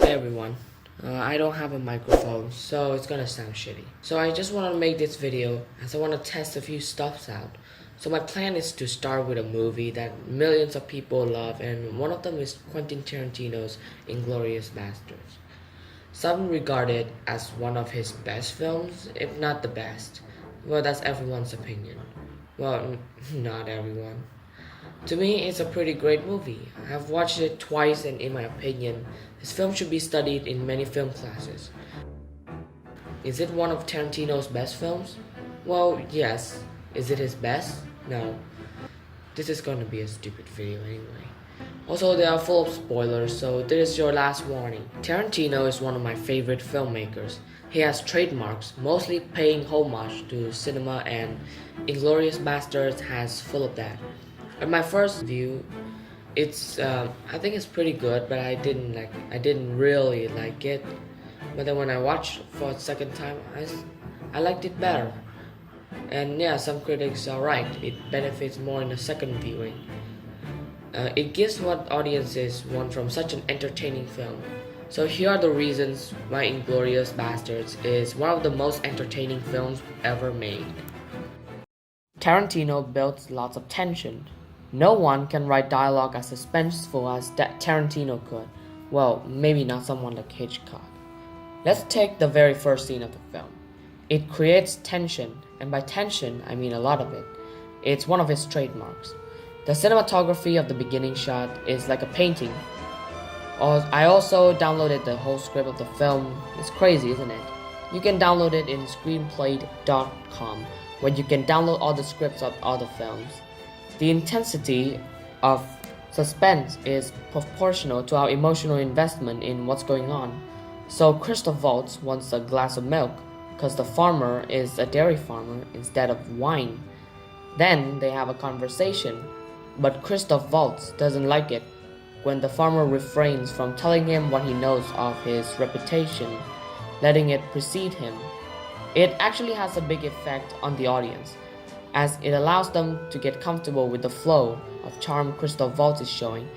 Hey everyone, I don't have a microphone, so it's gonna sound shitty. So I just want to make this video as I want to test a few stuffs out. So my plan is to start with a movie that millions of people love, and one of them is Quentin Tarantino's Inglourious Basterds. Some regard it as one of his best films, if not the best. Well, that's everyone's opinion. Well, not everyone. To me, it's a pretty great movie. I've watched it twice, and in my opinion, this film should be studied in many film classes. Is it one of Tarantino's best films? Well, yes. Is it his best? No. This is gonna be a stupid video anyway. Also, they are full of spoilers, so this is your last warning. Tarantino is one of my favorite filmmakers. He has trademarks, mostly paying homage to cinema, and Inglourious Basterds has full of that. At my first view, I think it's pretty good, but I didn't really like it. But then when I watched for a second time, I liked it better. And yeah, some critics are right. It benefits more in the second viewing. It gives what audiences want from such an entertaining film. So here are the reasons why Inglourious Basterds is one of the most entertaining films ever made. Tarantino builds lots of tension. No one can write dialogue as suspenseful as Tarantino could. Well, maybe not someone like Hitchcock. Let's take the very first scene of the film. It creates tension, and by tension, I mean a lot of it. It's one of his trademarks. The cinematography of the beginning shot is like a painting. I also downloaded the whole script of the film. It's crazy, isn't it? You can download it in screenplay.com, where you can download all the scripts of other films. The intensity of suspense is proportional to our emotional investment in what's going on. So Christoph Waltz wants a glass of milk because the farmer is a dairy farmer instead of wine. Then they have a conversation, but Christoph Waltz doesn't like it when the farmer refrains from telling him what he knows of his reputation, letting it precede him. It actually has a big effect on the audience, as it allows them to get comfortable with the flow of charm Christoph Waltz is showing,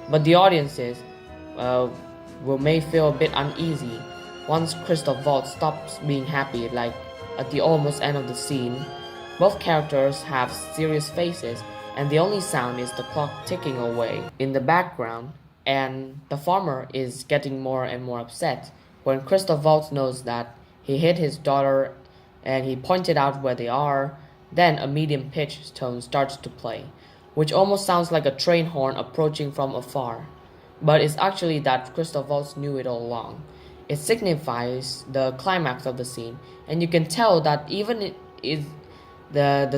but the audiences may feel a bit uneasy once Christoph Waltz stops being happy, like at the almost end of the scene. Both characters have serious faces, and the only sound is the clock ticking away in the background, and the farmer is getting more and more upset when Christoph Waltz knows that he hit his daughter and he pointed out where they are. Then a medium-pitched tone starts to play, which almost sounds like a train horn approaching from afar. But it's actually that Christoph Waltz knew it all along. It signifies the climax of the scene, and you can tell that even if the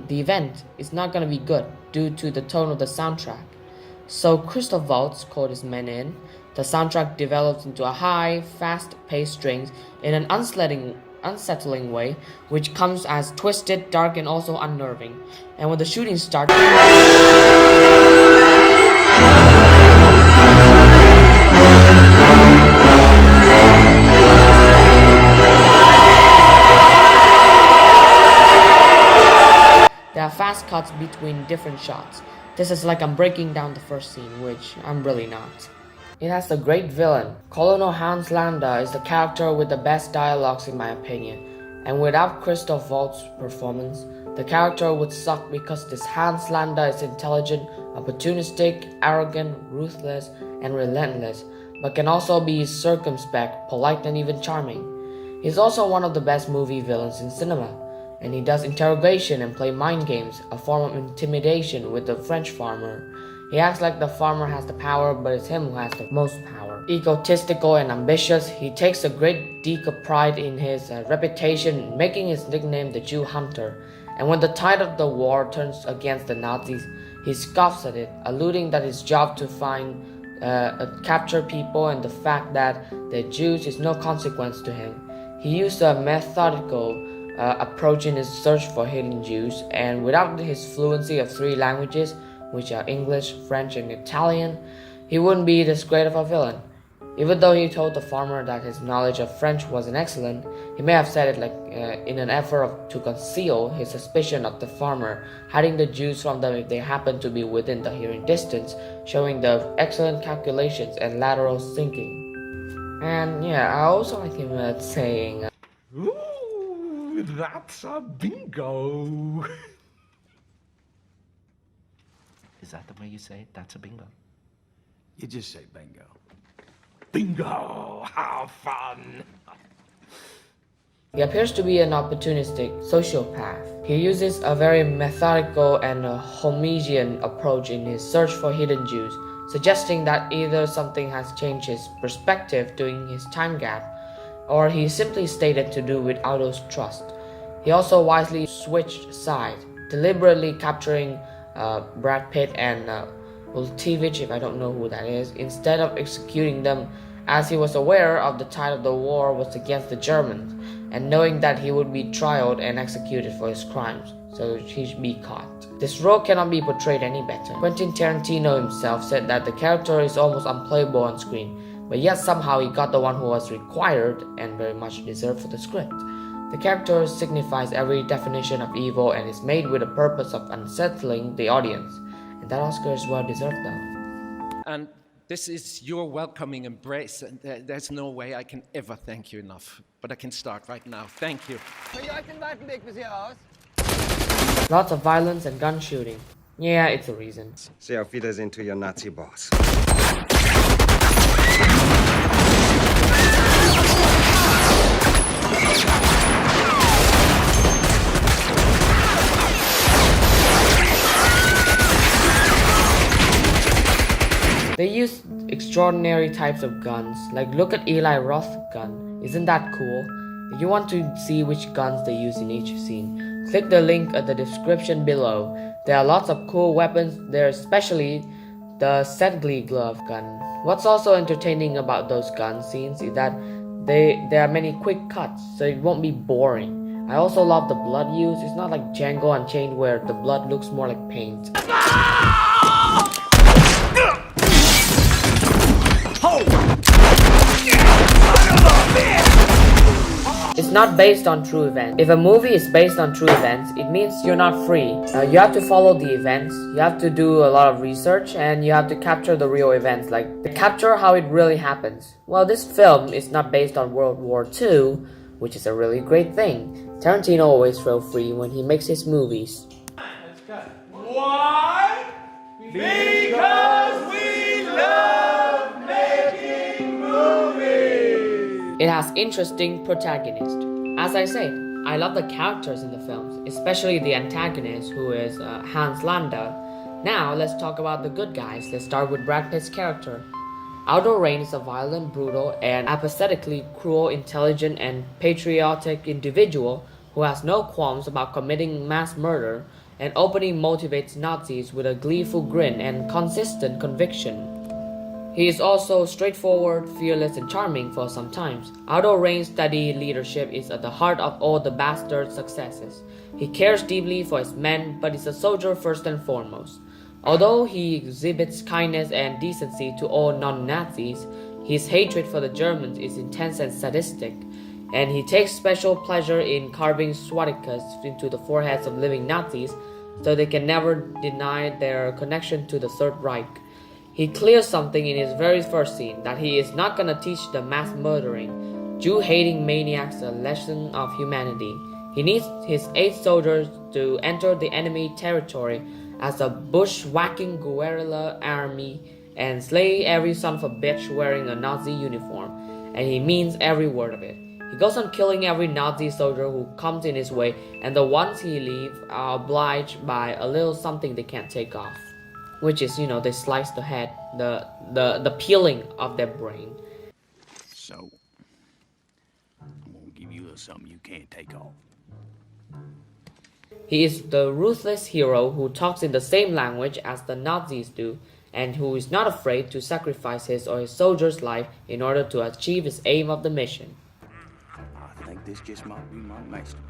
event is not going to be good due to the tone of the soundtrack. So Christoph Waltz called his men in. The soundtrack develops into a high, fast-paced strings in an unsettling way, which comes as twisted, dark, and also unnerving. And when the shooting starts, there are fast cuts between different shots. This is like I'm breaking down the first scene, which I'm really not. It has a great villain. Colonel Hans Landa is the character with the best dialogues in my opinion. And without Christoph Waltz's performance, the character would suck because this Hans Landa is intelligent, opportunistic, arrogant, ruthless, and relentless, but can also be circumspect, polite, and even charming. He's also one of the best movie villains in cinema, and he does interrogation and play mind games, a form of intimidation with the French farmer. He acts like the farmer has the power, but it's him who has the most power. Egotistical and ambitious, he takes a great deal of pride in his reputation, making his nickname the Jew Hunter. And when the tide of the war turns against the Nazis, he scoffs at it, alluding that his job to capture people and the fact that the Jews is no consequence to him. He used a methodical approach in his search for hidden Jews, and without his fluency of 3 languages, which are English, French, and Italian, he wouldn't be this great of a villain. Even though he told the farmer that his knowledge of French wasn't excellent, he may have said it in an effort to conceal his suspicion of the farmer, hiding the Jews from them if they happened to be within the hearing distance, showing the excellent calculations and lateral thinking. And yeah, I also like him saying, Ooh, that's a bingo. Is that the way you say it? That's a bingo. You just say bingo. Bingo! How fun! he appears to be an opportunistic sociopath. He uses a very methodical and Homersian approach in his search for hidden Jews, suggesting that either something has changed his perspective during his time gap, or he simply stated to do with Aldo's trust. He also wisely switched sides, deliberately capturing Brad Pitt and Ultivich, if I don't know who that is, instead of executing them, as he was aware of the tide of the war was against the Germans, and knowing that he would be trialed and executed for his crimes, so he'd be caught. This role cannot be portrayed any better. Quentin Tarantino himself said that the character is almost unplayable on screen, but yet somehow he got the one who was required and very much deserved for the script. The character signifies every definition of evil and is made with the purpose of unsettling the audience, and that Oscar is well deserved though. And this is your welcoming embrace, and there's no way I can ever thank you enough. But I can start right now. Thank you. Lots of violence and gun shooting. Yeah, it's a reason. See how Wiedersehen to your Nazi boss. They use extraordinary types of guns, like look at Eli Roth's gun. Isn't that cool? If you want to see which guns they use in each scene, click the link at the description below. There are lots of cool weapons there, especially the Sedgley glove gun. What's also entertaining about those gun scenes is that there are many quick cuts, so it won't be boring. I also love the blood use. It's not like Django Unchained where the blood looks more like paint. It's not based on true events. If a movie is based on true events, it means you're not free. You have to follow the events, you have to do a lot of research, and you have to capture the real events, like capture how it really happens. Well, this film is not based on World War II, which is a really great thing. Tarantino always feels free when he makes his movies. Let's go. Why? Because we love making movies! It has interesting protagonists. As I said, I love the characters in the films, especially the antagonist, who is Hans Landa. Now, let's talk about the good guys. Let's start with Brad Pitt's character. Aldo Rain is a violent, brutal, and apathetically cruel, intelligent, and patriotic individual who has no qualms about committing mass murder and openly motivates Nazis with a gleeful grin and consistent conviction. He is also straightforward, fearless, and charming for some times. Aldo Rain's steady leadership is at the heart of all the Basterds' successes. He cares deeply for his men, but is a soldier first and foremost. Although he exhibits kindness and decency to all non-Nazis, his hatred for the Germans is intense and sadistic, and he takes special pleasure in carving swastikas into the foreheads of living Nazis so they can never deny their connection to the Third Reich. He clears something in his very first scene, that he is not gonna teach the mass-murdering, Jew-hating maniacs a lesson of humanity. He needs his 8 soldiers to enter the enemy territory as a bushwhacking guerrilla army and slay every son of a bitch wearing a Nazi uniform, and he means every word of it. He goes on killing every Nazi soldier who comes in his way, and the ones he leaves are obliged by a little something they can't take off, which is, they slice the head, the peeling of their brain. So, I'm gonna give you something you can't take off. He is the ruthless hero who talks in the same language as the Nazis do, and who is not afraid to sacrifice his or his soldier's life in order to achieve his aim of the mission. I think this just might be my masterpiece.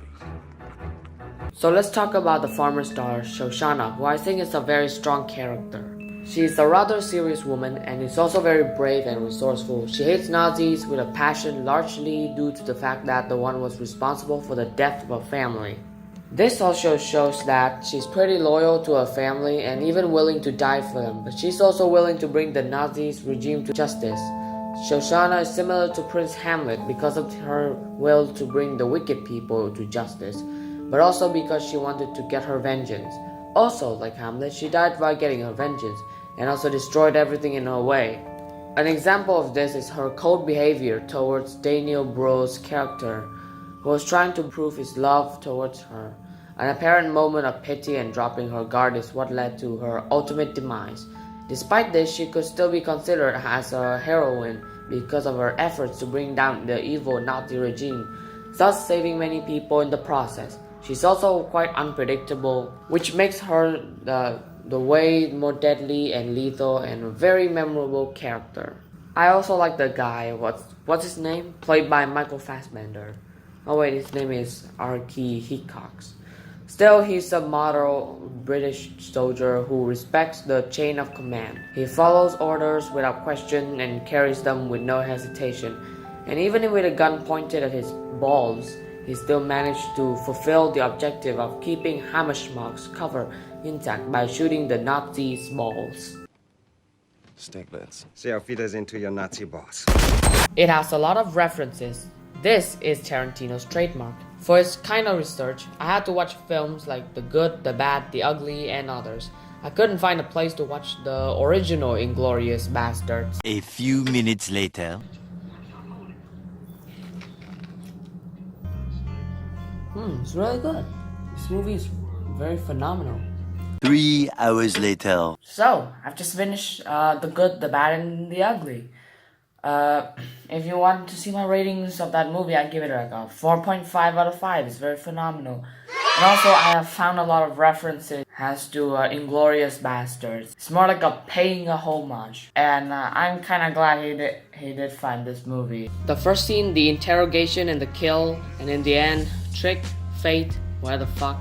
So let's talk about the farmer's daughter, Shoshana, who I think is a very strong character. She is a rather serious woman and is also very brave and resourceful. She hates Nazis with a passion largely due to the fact that the one was responsible for the death of her family. This also shows that she's pretty loyal to her family and even willing to die for them, but she's also willing to bring the Nazis regime to justice. Shoshana is similar to Prince Hamlet because of her will to bring the wicked people to justice, but also because she wanted to get her vengeance. Also, like Hamlet, she died while getting her vengeance, and also destroyed everything in her way. An example of this is her cold behavior towards Daniel Bro's character, who was trying to prove his love towards her. An apparent moment of pity and dropping her guard is what led to her ultimate demise. Despite this, she could still be considered as a heroine because of her efforts to bring down the evil Nazi regime, thus saving many people in the process. She's also quite unpredictable, which makes her the way more deadly and lethal and a very memorable character. I also like the guy, what's his name? Played by Michael Fassbender. Oh wait, his name is Archie Hickox. Still, he's a model British soldier who respects the chain of command. He follows orders without question and carries them with no hesitation. And even with a gun pointed at his balls, he still managed to fulfill the objective of keeping Hammersmark's cover intact by shooting the Nazis' balls. Stiglitz. See how Fita's into your Nazi boss. It has a lot of references. This is Tarantino's trademark. For its kind of research, I had to watch films like The Good, The Bad, The Ugly, and others. I couldn't find a place to watch the original Inglourious Basterds. A few minutes later. It's really good. This movie is very phenomenal. 3 hours later. So, I've just finished The Good, The Bad, and The Ugly. If you want to see my ratings of that movie, I give it like a 4.5 out of 5. It's very phenomenal. And also, I have found a lot of references as to Inglourious Basterds. It's more like a paying a homage. And I'm kind of glad he did find this movie. The first scene, the interrogation and the kill, and in the end, trick, fate, where the fuck.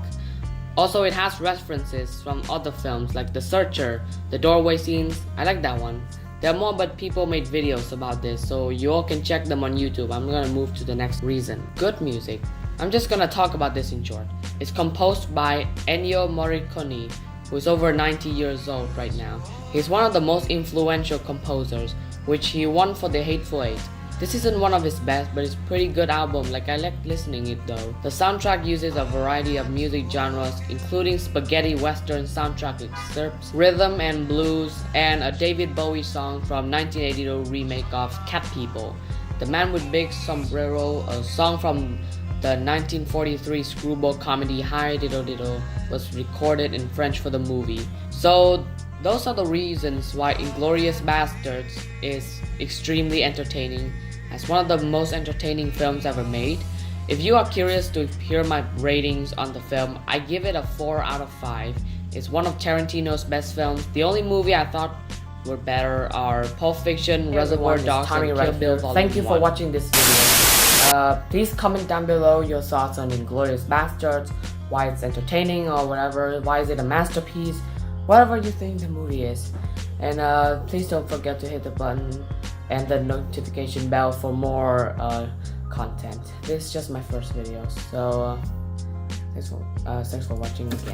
Also, it has references from other films like The Searcher, the doorway scenes. I like that one. There are more, but people made videos about this, so you all can check them on YouTube. I'm gonna move to the next reason. Good music. I'm just gonna talk about this in short. It's composed by Ennio Morricone, who is over 90 years old right now. He's one of the most influential composers, which he won for The Hateful Eight. This isn't one of his best, but it's a pretty good album, like I like listening it though. The soundtrack uses a variety of music genres, including spaghetti western soundtrack excerpts, rhythm and blues, and a David Bowie song from 1982 remake of Cat People. The Man with Big Sombrero, a song from the 1943 screwball comedy Hi Diddle Diddle, was recorded in French for the movie. So those are the reasons why Inglourious Basterds is extremely entertaining, as one of the most entertaining films ever made. If you are curious to hear my ratings on the film, I give it a 4 out of 5. It's one of Tarantino's best films. The only movie I thought were better are Pulp Fiction, Reservoir Dogs, and Kill Bill Volume 1. Thank you for watching this video. Please comment down below your thoughts on Inglourious Basterds, why it's entertaining or whatever, why is it a masterpiece, whatever you think the movie is. And please don't forget to hit the button and the notification bell for more content. This is just my first video, so thanks for watching again.